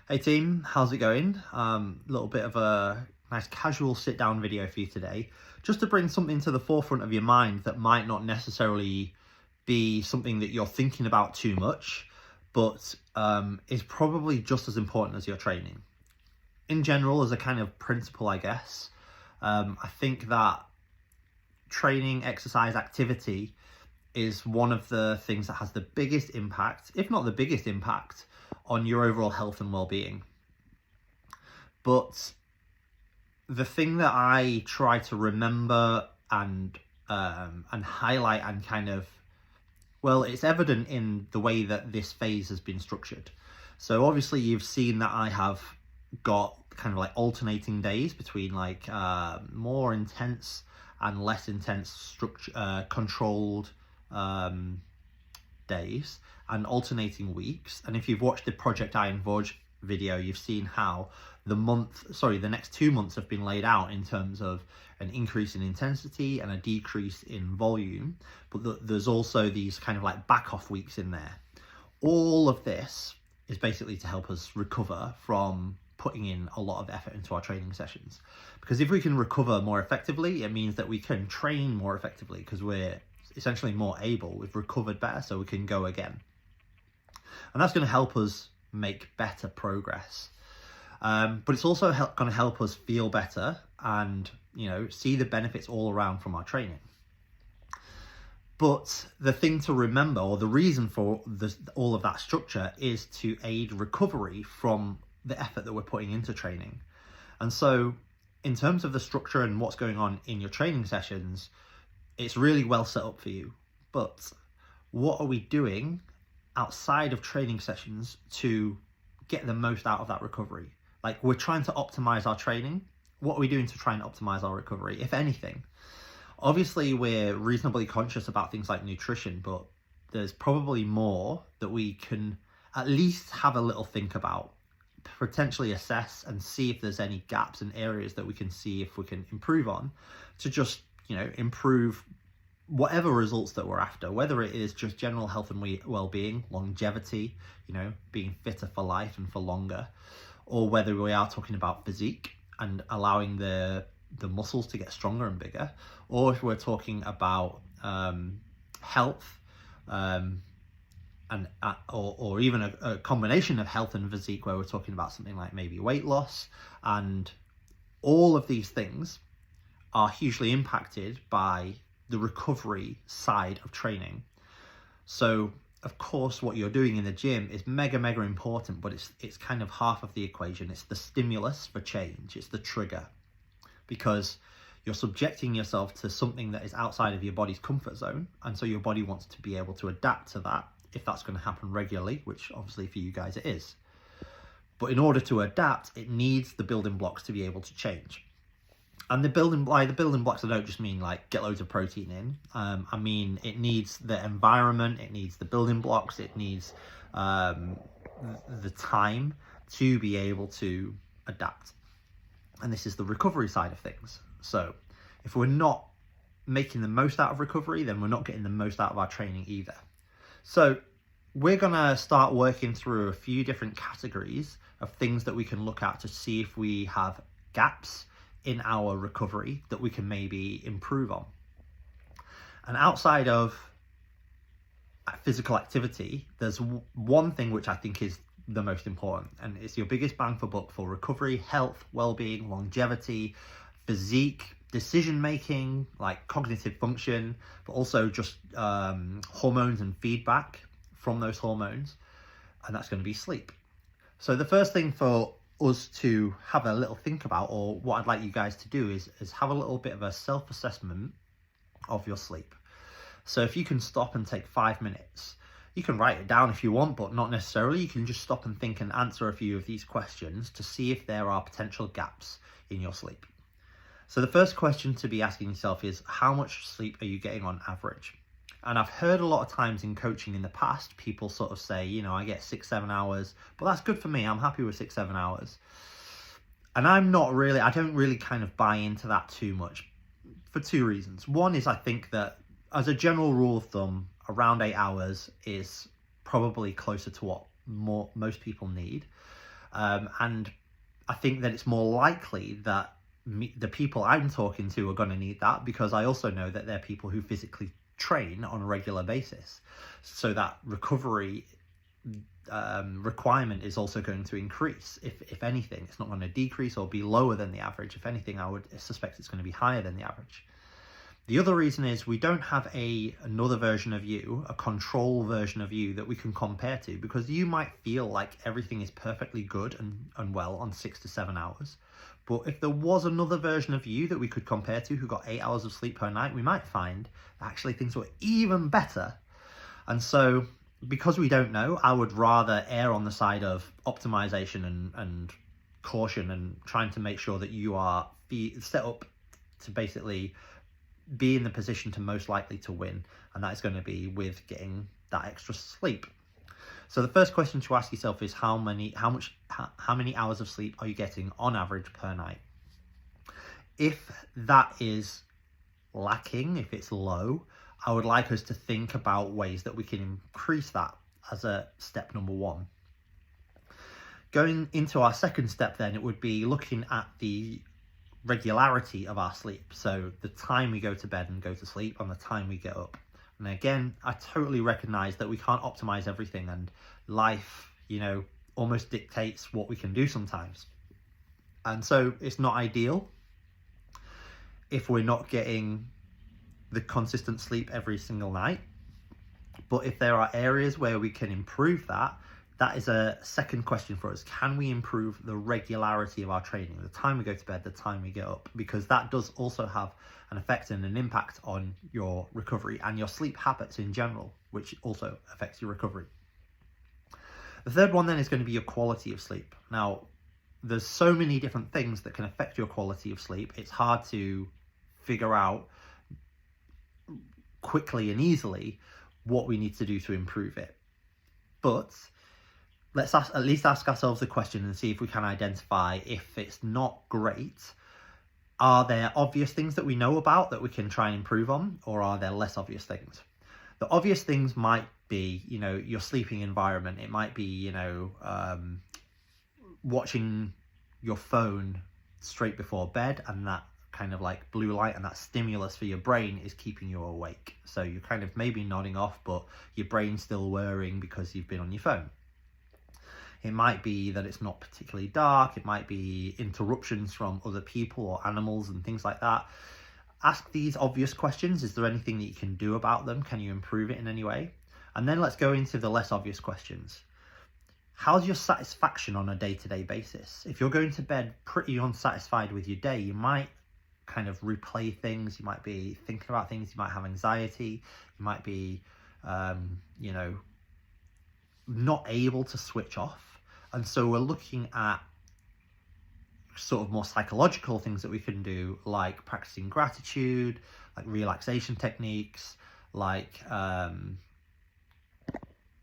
Hey team, how's it going? Little bit of a nice casual sit down video for you today, just to bring something to the forefront of your mind that might not necessarily be something that you're thinking about too much, but is probably just as important as your training. In general, as a kind of principle, I guess, I think that training, exercise, activity is one of the things that has the biggest impact, if not the biggest impact, on your overall health and well-being. But the thing that I try to remember and highlight and kind of, well, it's evident in the way that this phase has been structured. So obviously you've seen that I have got kind of like alternating days between like more intense and less intense structure, controlled days and alternating weeks. And if you've watched the Project Iron Vorge video, you've seen how the next 2 months have been laid out in terms of an increase in intensity and a decrease in volume, but there's also these kind of like back off weeks in there. All of this is basically to help us recover from putting in a lot of effort into our training sessions, because if we can recover more effectively, it means that we can train more effectively because we're essentially more able, we've recovered better, so we can go again. And that's going to help us make better progress. But it's also going to help us feel better and, see the benefits all around from our training. But the thing to remember, or the reason for all of that structure, is to aid recovery from the effort that we're putting into training. And so in terms of the structure and what's going on in your training sessions, it's really well set up for you. But what are we doing outside of training sessions to get the most out of that recovery? Like, we're trying to optimize our training. What are we doing to try and optimize our recovery, if anything? Obviously, we're reasonably conscious about things like nutrition, but there's probably more that we can at least have a little think about, potentially assess and see if there's any gaps in areas that we can see if we can improve on, to just, improve whatever results that we're after, whether it is just general health and well-being, longevity, being fitter for life and for longer, or whether we are talking about physique and allowing the muscles to get stronger and bigger, or if we're talking about health, or even a combination of health and physique, where we're talking about something like maybe weight loss. And all of these things are hugely impacted by the recovery side of training. So of course what you're doing in the gym is mega important, but it's kind of half of the equation. It's the stimulus for change, it's the trigger, because you're subjecting yourself to something that is outside of your body's comfort zone, and so your body wants to be able to adapt to that, if that's going to happen regularly, which obviously for you guys it is. But in order to adapt, it needs the building blocks to be able to change. And the building blocks, I don't just mean like get loads of protein in. I mean, it needs the environment, it needs the building blocks, it needs the time to be able to adapt. And this is the recovery side of things. So if we're not making the most out of recovery, then we're not getting the most out of our training either. So we're going to start working through a few different categories of things that we can look at to see if we have gaps in our recovery that we can maybe improve on. And outside of physical activity, there's one thing which I think is the most important, and it's your biggest bang for buck for recovery, health, well-being, longevity, physique, decision making, like cognitive function, but also just hormones and feedback from those hormones, and that's going to be sleep. So the first thing for us to have a little think about, or what I'd like you guys to do, is have a little bit of a self-assessment of your sleep. So if you can stop and take 5 minutes, you can write it down if you want, but not necessarily. You can just stop and think and answer a few of these questions to see if there are potential gaps in your sleep. So the first question to be asking yourself is, how much sleep are you getting on average? And I've heard a lot of times in coaching in the past, people sort of say, I get 6-7 hours, but that's good for me. I'm happy with 6-7 hours. And I don't really kind of buy into that too much, for two reasons. One is, I think that as a general rule of thumb, around 8 hours is probably closer to what most people need. And I think that it's more likely that the people I'm talking to are going to need that, because I also know that they're people who physically train on a regular basis. So that recovery requirement is also going to increase. If anything, it's not going to decrease or be lower than the average. If anything, I would suspect it's going to be higher than the average. The other reason is we don't have another version of you, a control version of you that we can compare to, because you might feel like everything is perfectly good and well on 6 to 7 hours. But if there was another version of you that we could compare to who got 8 hours of sleep per night, we might find that actually things were even better. And so because we don't know, I would rather err on the side of optimization and caution, and trying to make sure that you are set up to basically be in the position to most likely to win, and that is going to be with getting that extra sleep. So the first question to ask yourself is how many hours of sleep are you getting on average per night? If that is lacking, if it's low, I would like us to think about ways that we can increase that as a step number one. Going into our second step then, it would be looking at the regularity of our sleep. So the time we go to bed and go to sleep and the time we get up. And again, I totally recognize that we can't optimize everything, and life, almost dictates what we can do sometimes. And so it's not ideal if we're not getting the consistent sleep every single night. But if there are areas where we can improve that, that is a second question for us. Can we improve the regularity of our training, the time we go to bed, the time we get up? Because that does also have an effect and an impact on your recovery and your sleep habits in general, which also affects your recovery. The third one then is going to be your quality of sleep. Now, there's so many different things that can affect your quality of sleep. It's hard to figure out quickly and easily what we need to do to improve it. But let's at least ask ourselves the question and see if we can identify if it's not great. Are there obvious things that we know about that we can try and improve on, or are there less obvious things? The obvious things might be, your sleeping environment. It might be, watching your phone straight before bed, and that kind of like blue light and that stimulus for your brain is keeping you awake. So you're kind of maybe nodding off, but your brain's still whirring because you've been on your phone. It might be that it's not particularly dark. It might be interruptions from other people or animals and things like that. Ask these obvious questions. Is there anything that you can do about them? Can you improve it in any way? And then let's go into the less obvious questions. How's your satisfaction on a day-to-day basis? If you're going to bed pretty unsatisfied with your day, you might kind of replay things. You might be thinking about things. You might have anxiety. You might be, not able to switch off. And so we're looking at sort of more psychological things that we can do, like practicing gratitude, like relaxation techniques, like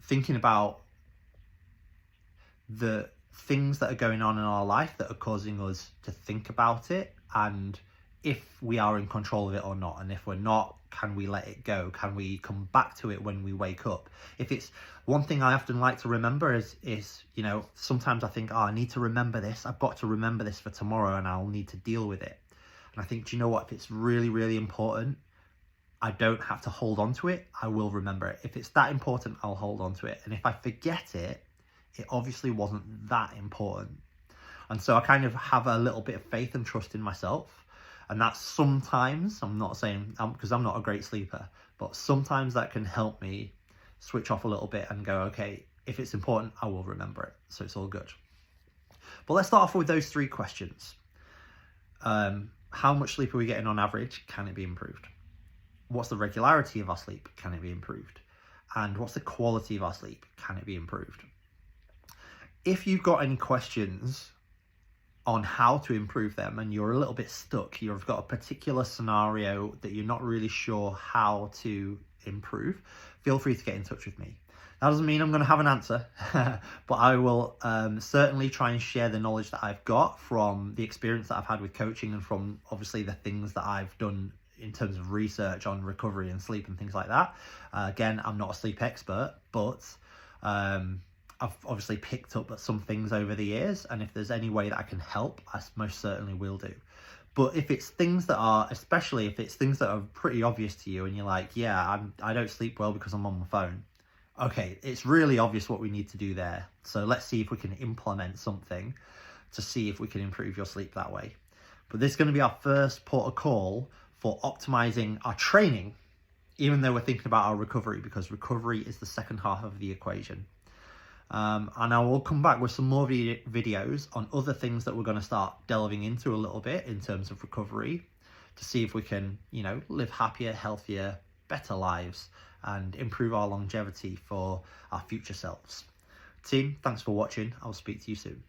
thinking about the things that are going on in our life that are causing us to think about it, and if we are in control of it or not. And if we're not, can we let it go? Can we come back to it when we wake up? If it's one thing I often like to remember is sometimes I think, I need to remember this. I've got to remember this for tomorrow, and I'll need to deal with it. And I think, do you know what? If it's really, really important, I don't have to hold on to it. I will remember it. If it's that important, I'll hold on to it. And if I forget it, it obviously wasn't that important. And so I kind of have a little bit of faith and trust in myself. And that sometimes, I'm not saying, because I'm not a great sleeper, but sometimes that can help me switch off a little bit and go, okay, if it's important, I will remember it. So it's all good. But let's start off with those three questions. How much sleep are we getting on average? Can it be improved? What's the regularity of our sleep? Can it be improved? And what's the quality of our sleep? Can it be improved? If you've got any questions on how to improve them and you're a little bit stuck, you've got a particular scenario that you're not really sure how to improve, feel free to get in touch with me. That doesn't mean I'm going to have an answer, but I will certainly try and share the knowledge that I've got from the experience that I've had with coaching, and from obviously the things that I've done in terms of research on recovery and sleep and things like that. Again, I'm not a sleep expert, but I've obviously picked up some things over the years, and if there's any way that I can help, I most certainly will do. But if it's things that are, especially if it's things that are pretty obvious to you and you're like, yeah, I don't sleep well because I'm on my phone. Okay, it's really obvious what we need to do there. So let's see if we can implement something to see if we can improve your sleep that way. But this is going to be our first port of call for optimizing our training, even though we're thinking about our recovery, because recovery is the second half of the equation. And I will come back with some more videos on other things that we're going to start delving into a little bit in terms of recovery, to see if we can, you know, live happier, healthier, better lives and improve our longevity for our future selves. Team, thanks for watching. I'll speak to you soon.